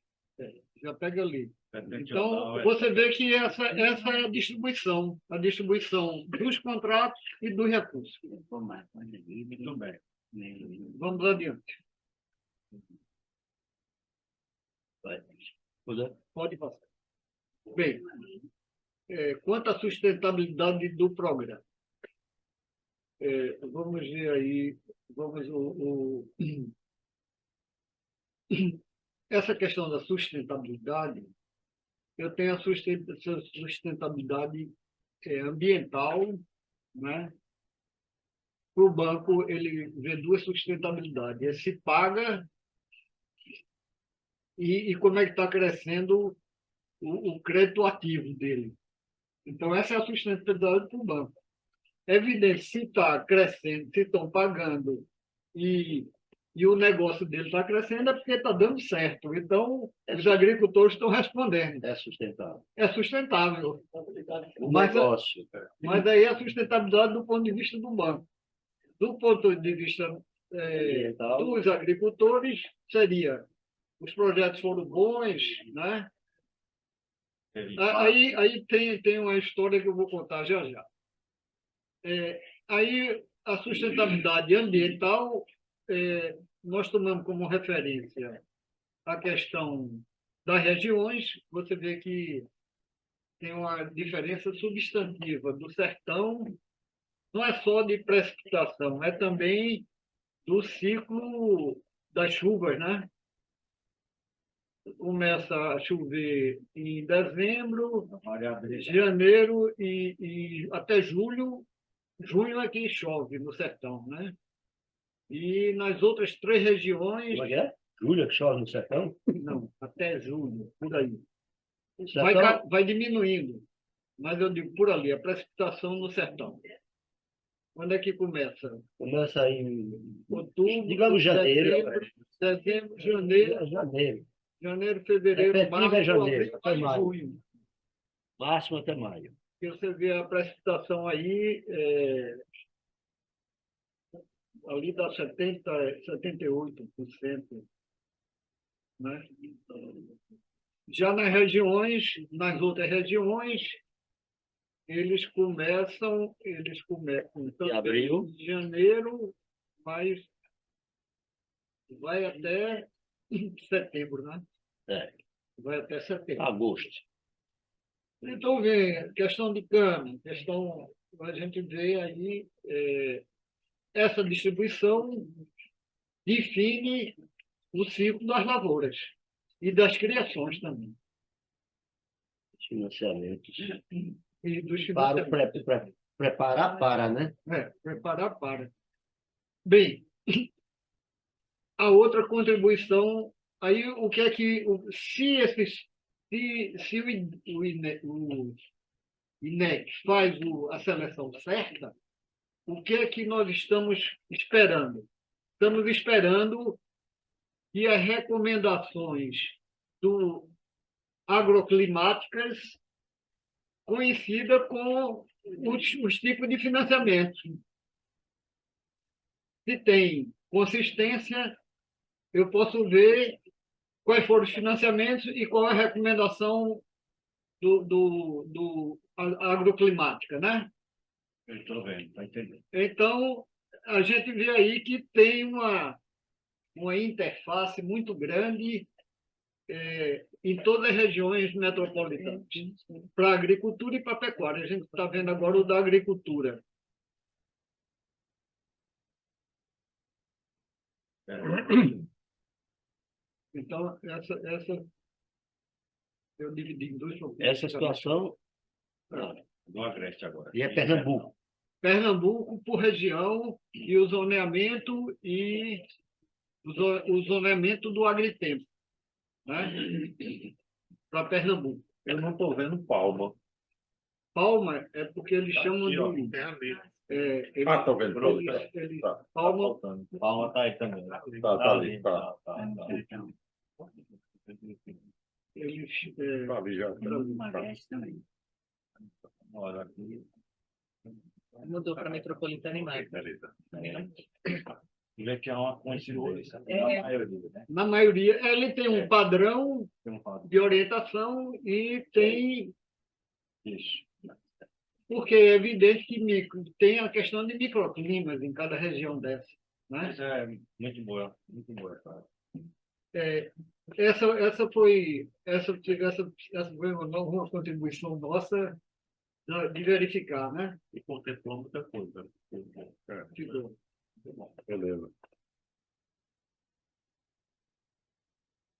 já pega ali. Meridional, Então, você vê que essa é a distribuição dos contratos e dos recursos. Muito bem. Vamos adiante. Pode passar. Bem, quanto à sustentabilidade do programa, vamos ver aí, essa questão da sustentabilidade, eu tenho a sustentabilidade ambiental, né? Para o banco, ele vê duas sustentabilidades. É se paga e como é que está crescendo o crédito ativo dele. Então, essa é a sustentabilidade para o banco. É evidente, se está crescendo, se estão pagando e o negócio dele está crescendo, é porque está dando certo. Então, os agricultores estão respondendo. É sustentável. É sustentável. O Mas, negócio. mas aí é a sustentabilidade do ponto de vista do banco. Do ponto de vista Ambiental. dos agricultores, seria os projetos foram bons, né? Aí tem uma história que eu vou contar já já. Aí a sustentabilidade ambiental, nós tomamos como referência a questão das regiões. Você vê que tem uma diferença substantiva do sertão, não é só de precipitação, é também do ciclo das chuvas, né? Começa a chover em dezembro, janeiro e até julho. Junho é que chove no sertão, né? E nas outras 3 regiões... Como é que é? Júlia, que chove no sertão? Não, até julho, por aí. Sertão? Vai diminuindo, mas eu digo por ali, a precipitação no sertão. Quando é que começa? Começa em, Outubro, digamos, janeiro. dezembro, janeiro, Janeiro. fevereiro, Efetivo março, é janeiro, abril, até maio. junho. Máximo até maio. E você vê a precipitação aí, ali dá 78%. Né? Já nas outras regiões, eles começam então, Em abril. em janeiro, mas vai até setembro, né? Vai até setembro. Agosto. Então, vem questão de cana, a gente vê aí, essa distribuição define o ciclo das lavouras e das criações também. Financiamentos. E dos Para financiamentos. preparar para, né? Preparar para. Bem, a outra contribuição, aí o que é que, se o INEC faz a seleção certa, o que é que nós estamos esperando? Estamos esperando que as recomendações agroclimáticas coincidam com os tipos de financiamento. Se tem consistência, eu posso ver quais foram os financiamentos e qual é a recomendação agroclimática, né? Eu estou vendo, está entendendo. Então, a gente vê aí que tem uma interface muito grande em todas as regiões metropolitanas, para a agricultura e para a pecuária. A gente está vendo agora o da agricultura. Então, essa eu dividi em dois. Essa situação, Do Agreste agora. e é Pernambuco. Pernambuco por região e o zoneamento o zoneamento do agritempo, né? Para Pernambuco. Eu não estou vendo Palma. Palma é porque eles chamam Aqui, ó, de tem ali. Estou vendo. Tá. Palma, Palma está aí também. Tá ali, tá. eles, Tá ali já. Olha aqui. Mudou para metropolitana e mais. Beleza. Vê que é uma coincidência. É. Na maioria, né? na maioria, ele tem um padrão Tem um fato de orientação e tem, disso. porque é evidente que tem a questão de microclimas em cada região dessa, né? Mas é muito boa, cara. Essa foi uma contribuição nossa de verificar, né? E contemplou muita coisa. Ficou. Beleza.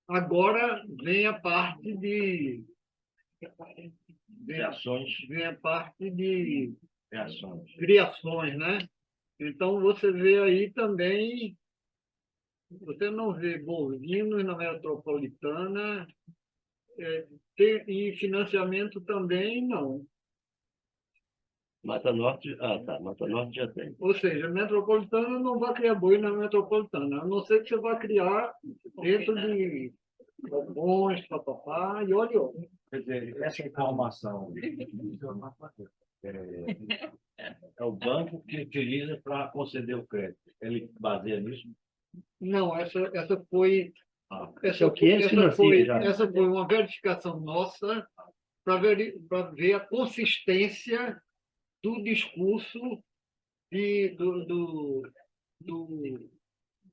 Agora vem a parte Reações, vem a parte de reações. criações, né? Então você vê aí também, você não vê bovinos na metropolitana, e financiamento também não. Mata Norte, Mata Norte já tem. Ou seja, a metropolitana não vai criar boi na metropolitana, a não ser que você vá criar dentro de galpões, papapá, e olha. Quer dizer, essa informação é o banco que utiliza para conceder o crédito. Ele baseia nisso? Não, essa foi É o que eles financiam já. essa foi uma verificação nossa para ver a consistência do discurso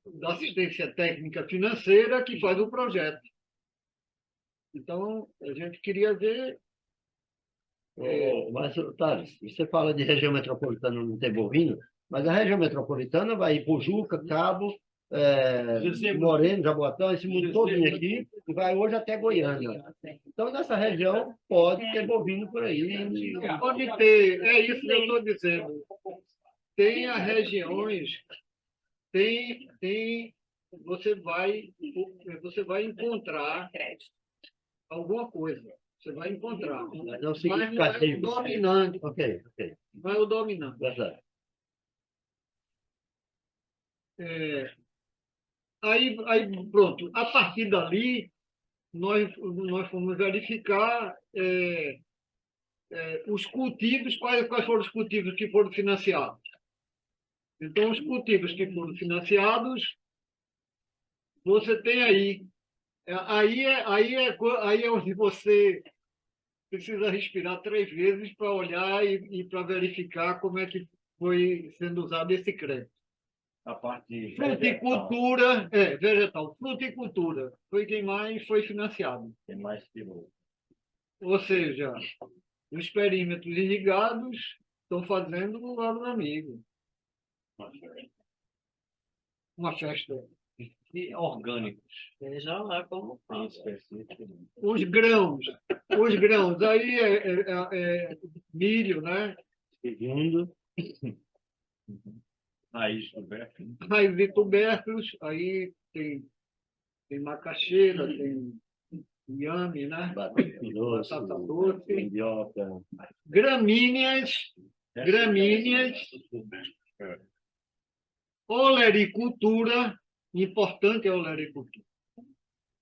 da assistência técnica financeira que faz o projeto. Então, a gente queria ver. Mas, Thales, você fala de região metropolitana não ter bovino, mas a região metropolitana vai ir Pujuca, Cabo, Moreno, Jaboatão, esse mundo todinho aqui, e vai hoje até Goiânia. Então, nessa região, pode ter bovino por aí. Pode ter, é isso que eu estou dizendo. Tem as regiões, você vai encontrar alguma coisa. Você vai encontrar. Não Mas não é o significativo. dominante. Ok. Não é o dominante. Verdade. Aí, pronto. A partir dali, nós fomos verificar os cultivos, quais foram os cultivos que foram financiados. Então, os cultivos que foram financiados, você tem aí. Aí é onde você precisa respirar 3 vezes para olhar e para verificar como é que foi sendo usado esse crédito. A parte Fruticultura, vegetal. Fruticultura foi quem mais foi financiado. tem mais tirou. Ou seja, os perímetros irrigados estão fazendo no lado do amigo. Uma festa. E orgânicos. Veja lá como Em faz. específico. Os grãos, aí é milho, né? Segundo, Raiz coberta. Raiz de tubérculos, aí tem macaxeira, tem inhame, né? batata doce, Batata doce. mandioca. Gramíneas, olericultura, importante a olericultura.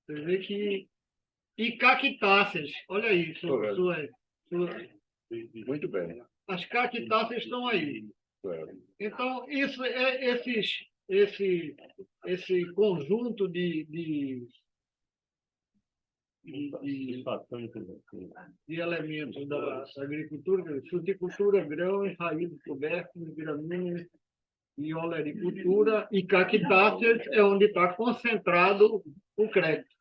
Você vê que... E cactáceas, olha aí, Muito bem. as As cactáceas estão aí. Então, esse conjunto de elementos da agricultura, fruticultura, grãos, raiz cobertas, gramíneas e olericultura, e cactáceas é onde está concentrado o crédito.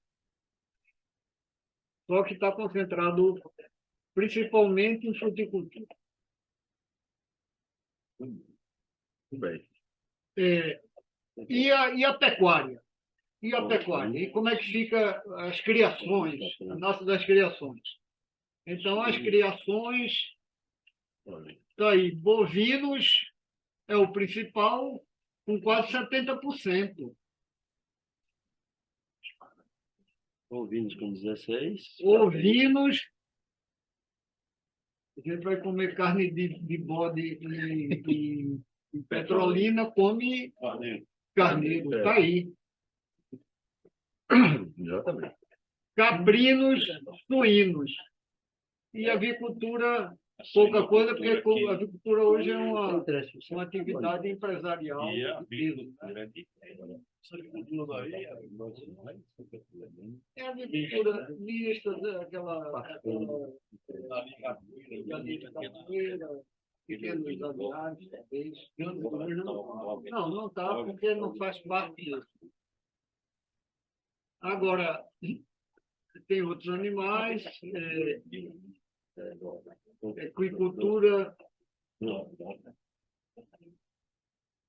Só que está concentrado principalmente em fruticultura. Muito bem. E a pecuária? E a pecuária? E como é que fica as criações, das criações? Então, as criações, tá aí, bovinos é o principal, com quase 70%. Ovinos com 16. Ovinos, a gente vai comer carne de bode e Petrolina come carneiro, está aí. Exatamente. Caprinos, suínos. E avicultura, pouca coisa, porque a avicultura hoje é uma atividade empresarial. E a agricultura de essa agricultura daí, É a avicultura mista, aquela pequenos aviários, talvez. Não, não está, porque não faz parte disso. Agora, tem outros animais,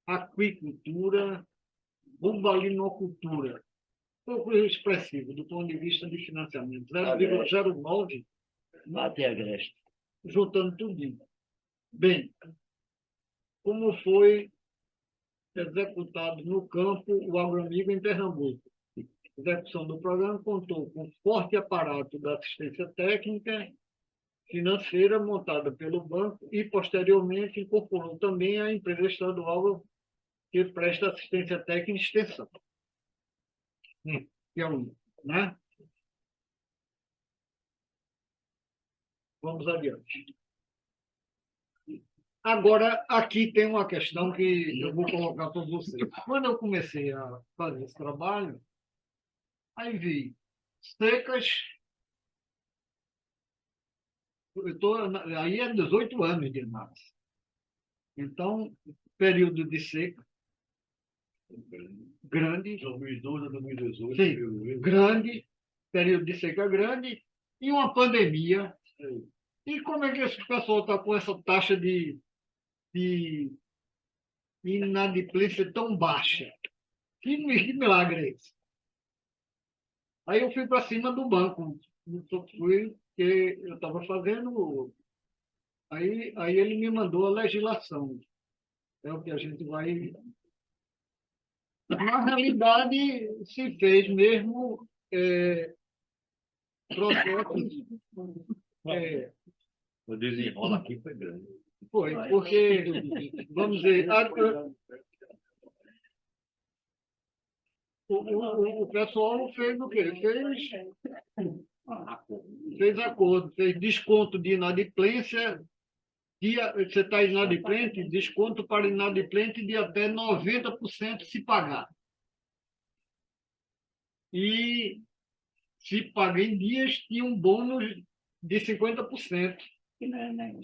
aquicultura, bubalinocultura. Pouco expressivo do ponto de vista de financiamento. 0,09, Mate agreste. juntando tudo. Bem, como foi executado no campo o Agroamigo em Pernambuco? A execução do programa contou com forte aparato da assistência técnica financeira montada pelo banco e, posteriormente, incorporou também a empresa estadual que presta assistência técnica e extensão. Que é um, né? Vamos adiante. Agora, aqui tem uma questão que eu vou colocar para vocês. Quando eu comecei a fazer esse trabalho, aí vi secas. Aí é 18 anos de análise. Então, período de seca grande. 2012 a 2018. Sim, grande, período de seca grande e uma pandemia. E como é que esse pessoal está com essa taxa de inadimplência tão baixa? Que milagre é esse? Aí eu fui para cima do banco, que eu estava fazendo. Aí ele me mandou a legislação. É o que a gente vai. Na realidade, se fez mesmo processo. O desenrola aqui foi grande. Foi, porque, vamos dizer, o pessoal fez o quê? Fez acordo, fez desconto de inadimplência. Você está inadimplente, desconto para inadimplente de até 90% se pagar. E se pagar em dias, tinha um bônus de 50%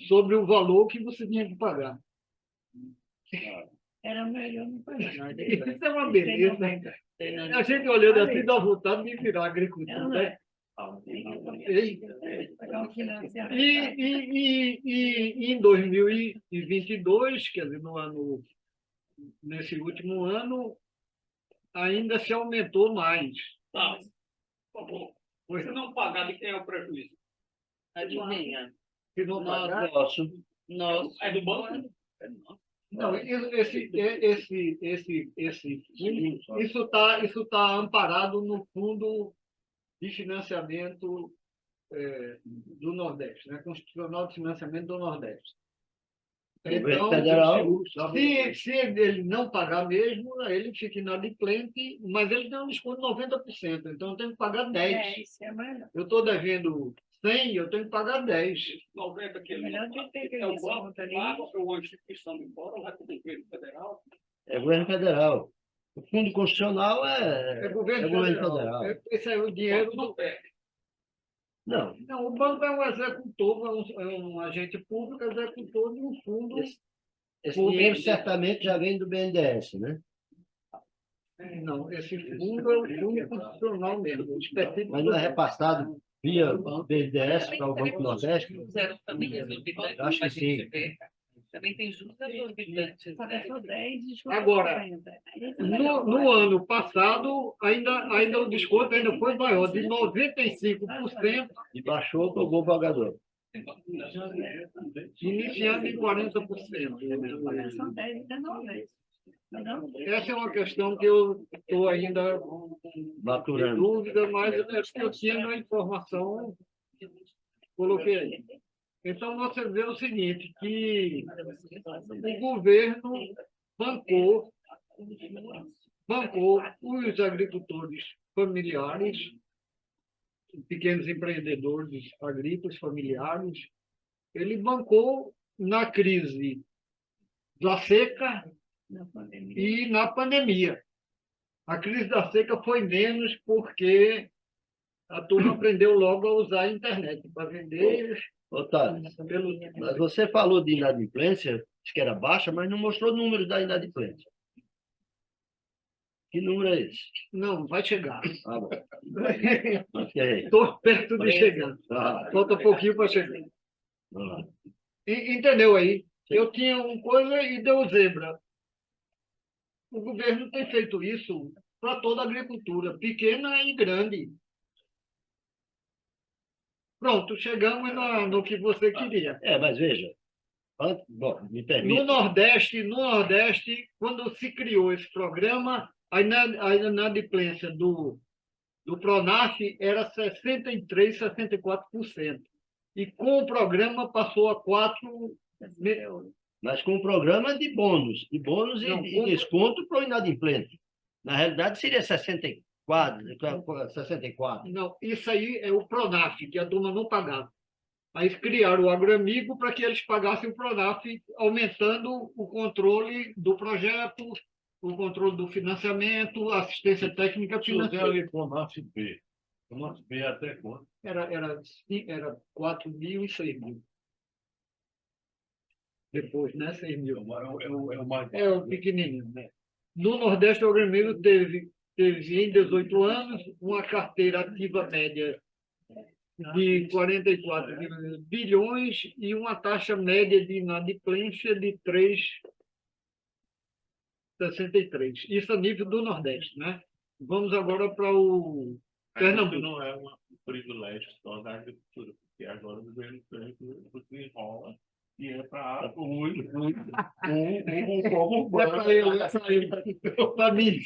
sobre o valor que você tinha que pagar. Era melhor não pagar. Isso é uma beleza. A gente olhando assim, dá vontade de virar agricultura. Né? E em 2022, quer dizer, nesse último ano, ainda se aumentou mais. Tá, por favor. Se não pagar, de quem é o prejuízo? Adivinha? Se não pagar, Nosso. É do banco? não, isso tá amparado no Fundo de Financiamento do Nordeste, né? Constitucional de Financiamento do Nordeste. Então, Federal. se ele não pagar mesmo, ele fica inadimplente, mas ele tem um desconto de 90%, então eu tenho que pagar 10%. Isso é melhor. Eu estou devendo 100, eu tenho que pagar 10. 90 É melhor de ter que é o eles banco contam ali. paga ou a instituição de fora, ou vai para o governo federal. É governo federal. O Fundo Constitucional É é governo governo federal. federal. Esse é o dinheiro Não do... perde. Não, Não, o banco é um executor, é um agente público executor de um fundo. esse dinheiro certamente já vem do BNDES, né? Não, esse fundo é o fundo constitucional mesmo, específico. Mas não é repassado via BNDES para o Banco do Nordeste? Zero também exorbitante. Acho que a gente sim. vê. Também tem juros exorbitantes. Começou 10 e descontou Agora, 40. No ano passado, ainda o desconto ainda foi maior, de 95%, E baixou para o bom pagador. iniciando em 40%. São 10 e 19. Não? Essa é uma questão que eu estou ainda em Maturando. dúvida, mas eu tinha a informação, coloquei aí. Então, você vê o seguinte, que o governo bancou os agricultores familiares, pequenos empreendedores agrícolas familiares, ele bancou na crise da seca Na pandemia. e na pandemia. A crise da seca foi menos porque a turma aprendeu logo a usar a internet para vender Otávio, pelo... mas você falou de inadimplência, disse que era baixa, mas não mostrou o número da inadimplência. Que número é esse? Não, vai chegar. Ah, bom. Ok. Estou perto de chegar. Ah, Falta pouquinho para chegar. ah. Entendeu aí? Eu tinha uma coisa e deu zebra. O governo tem feito isso para toda a agricultura, pequena e grande. Pronto, chegamos no que você queria. Mas veja, bom, me No permite. Nordeste, quando se criou esse programa, a inadimplência do Pronaf era 63%, 64%. E com o programa passou a 4%. Mas com um programa de bônus Não, e desconto para o inadimplente. Na realidade, seria 64. Não, isso aí é o Pronaf, que a turma não pagava. Aí criaram o Agroamigo para que eles pagassem o Pronaf, aumentando o controle do projeto, o controle do financiamento, a assistência técnica financeira. ali com o NAF B. O NAF B é até quanto? Era 4 mil e 6 mil. Depois, né? 6 mil. É o mais. É o pequenininho, né? No Nordeste, o Agroamigo teve em 18 anos uma carteira ativa média de 44 bilhões e uma taxa média de inadimplência de 3,63. Isso a nível do Nordeste, né? Vamos agora para o Pernambuco. Não é um privilégio só da agricultura, porque agora o governo desenrola e é para Não é para eu, é para mim.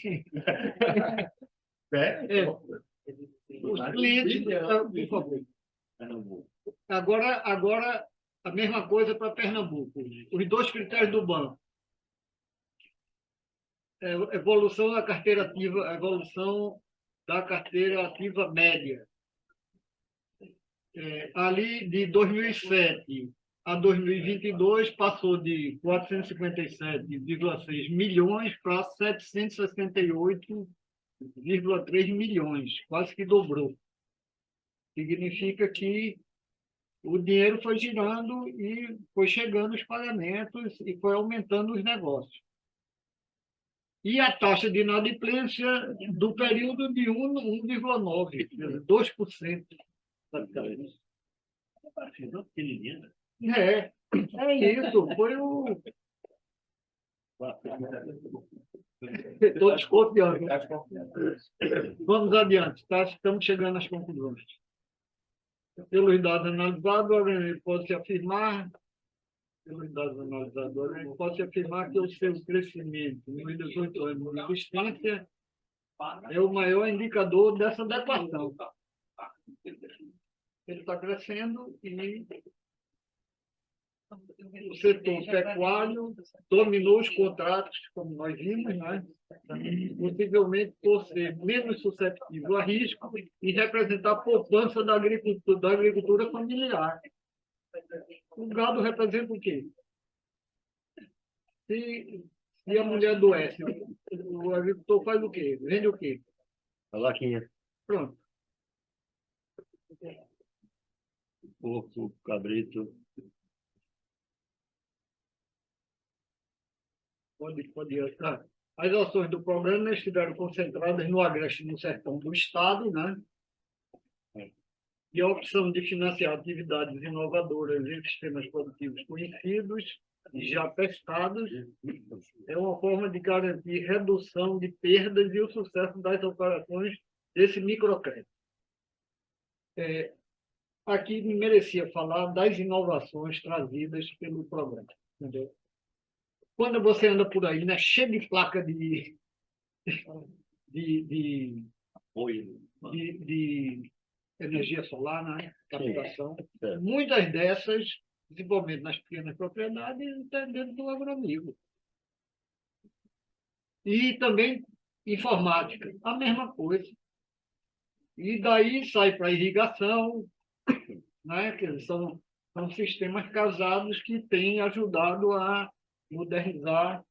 Os clientes, por favor. Agora, a mesma coisa para Pernambuco. Os 2 critérios do banco. Evolução da carteira ativa, evolução da carteira ativa média. Ali de 2007 a 2022 passou de 457,6 milhões para 768,3 milhões, quase que dobrou. Significa que o dinheiro foi girando e foi chegando os pagamentos e foi aumentando os negócios. E a taxa de inadimplência do período de 1,9%, 2%. É isso, foi o... Estou desconfiando. Vamos adiante, tá? Estamos chegando às conclusões. Pelos dados analisados, pode-se afirmar que o seu crescimento nos 18 anos de existência é o maior indicador dessa adequação. Ele está crescendo e o setor pecuário dominou os contratos, como nós vimos, né? Possivelmente por ser menos suscetível a risco e representar a poupança da agricultura familiar. O gado representa o quê? Se a mulher adoece, o agricultor faz o quê? Vende o quê? A vaquinha, Pronto. porco, cabrito. Pode. As ações do programa estiveram concentradas no agreste e no sertão do Estado, né? E a opção de financiar atividades inovadoras em sistemas produtivos conhecidos e já testados é uma forma de garantir redução de perdas e o sucesso das operações desse microcrédito. Aqui merecia falar das inovações trazidas pelo programa. Entendeu? Quando você anda por aí, né, cheio de placa de Apoio. de energia solar, né? Captação. É. Muitas dessas, principalmente nas pequenas propriedades, estão dentro do agrônomo. E também informática, a mesma coisa. E daí sai para irrigação, né? Que são sistemas casados que têm ajudado a modernizar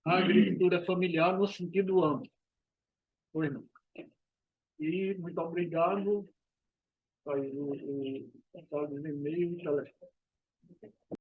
a agricultura familiar no sentido amplo. Pois não. E muito obrigado. Aí o e-mail e telefone.